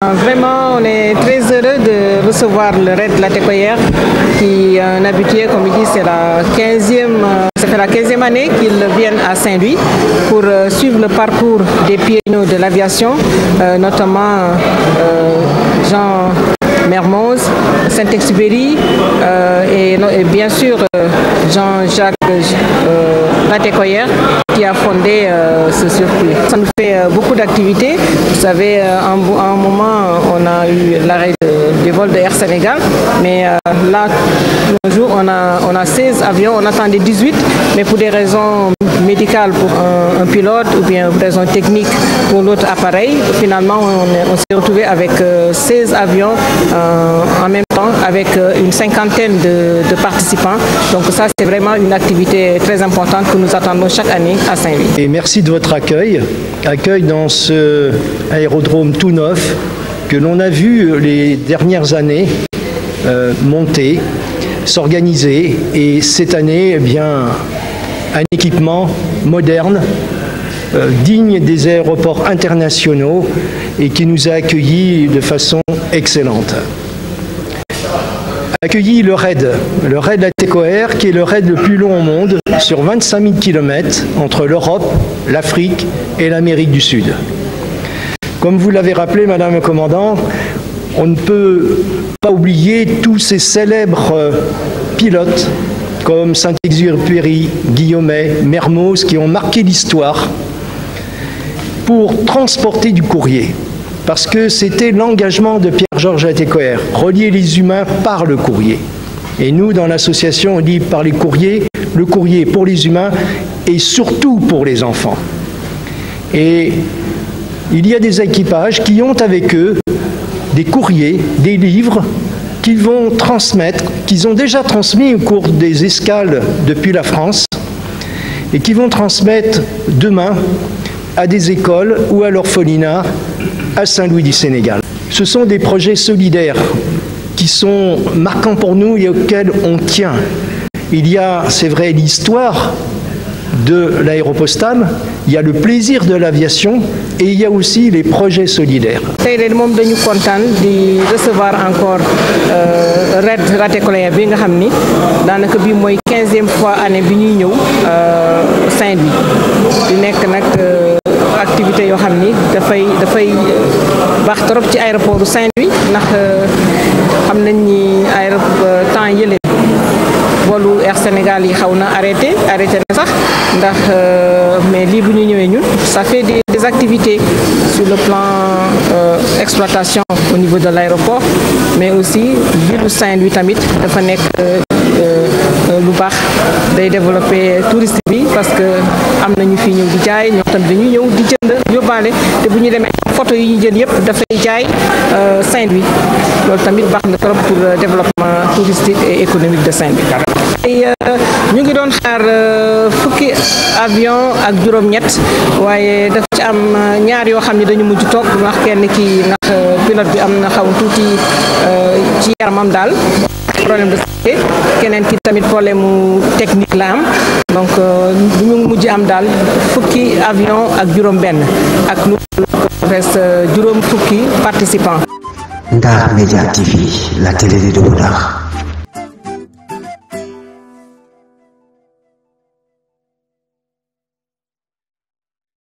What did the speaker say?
Vraiment, on est très heureux de recevoir le RAID Latécoère, qui est un habitué, comme il dit, ça fait la 15e année qu'ils viennent à Saint-Louis pour suivre le parcours des pionniers de l'aviation, notamment Jean Mermoz, Saint-Exupéry et bien sûr Jean-Jacques Latécoère qui a fondé ce circuit. Ça nous fait beaucoup d'activités. Vous savez, à un moment, on a eu l'arrêt des vols de Air Sénégal, mais là, un jour, on a 16 avions, on attendait 18, mais pour des raisons médicales pour un pilote ou bien pour des raisons techniques pour l'autre appareil, finalement, on s'est retrouvé avec 16 avions en même temps, avec une cinquantaine de participants. Donc ça, c'est vraiment une activité très importante que nous attendons chaque année à Saint-Louis. Et merci de votre accueil dans ce aérodrome tout neuf que l'on a vu les dernières années monter, s'organiser, et cette année, eh bien, un équipement moderne, digne des aéroports internationaux et qui nous a accueillis de façon excellente. Accueilli le RAID Latécoère, qui est le RAID le plus long au monde, sur 25 000 km entre l'Europe, l'Afrique et l'Amérique du Sud. Comme vous l'avez rappelé, Madame le Commandant, on ne peut pas oublier tous ces célèbres pilotes comme Saint-Exupéry, Guillaumet, Mermoz, qui ont marqué l'histoire pour transporter du courrier. Parce que c'était l'engagement de Pierre-Georges Latécoère, relier les humains par le courrier. Et nous, dans l'association, on dit par les courriers, le courrier pour les humains et surtout pour les enfants. Et il y a des équipages qui ont avec eux des courriers, des livres qu'ils vont transmettre, qu'ils ont déjà transmis au cours des escales depuis la France et qui vont transmettre demain à des écoles ou à l'orphelinat à Saint-Louis du Sénégal. Ce sont des projets solidaires qui sont marquants pour nous et auxquels on tient. Il y a, c'est vrai, l'histoire de l'aéropostale, il y a le plaisir de l'aviation et il y a aussi les projets solidaires. Tey de moom dañu kontaan di recevoir encore RAID Latécoère bi nga xam ni daanaka bii mooy 15e fois année bi ñuy ñëw Saint-Louis di nekk nag activité yoo xam ni dafay baax trop ci aéroport Saint-Louis ndax xam nañ ni temps yële volu Air Sénégal yi xaw na arrêté na sax ndax mais lii bu ñu ñëwee ñun ça fait des activités sur le plan exploitation au niveau de l'aéroport, mais aussi ville Saint-Louis tamit dafa nekk lu baax day développer tourisme bi parce que am na ñu fi ñëw di jaay ñoo tamit dañuy ñëw di jënd yóbbaale te bu ñu demee photo yi ñu jël yëpp dafay jaay Saint-Louis loolu tamit baax na trop pour développement touristique et économique de Saint-Louis. Et ñu ngi doon xaar fukki avion ak juróom-ñett waaye dafa ci am ñaar yoo xam ne dañu mujj toog ndax kenn ki ndax pilote bi am na xaw tuuti ci yaramam daal problème de santé, keneen ki tamit problème technique la am donc ñu mujj am daal fukki avion ak juróom-benn ak lu reste juróom fukki participants. Ndar Média TV, la télé de Ndar.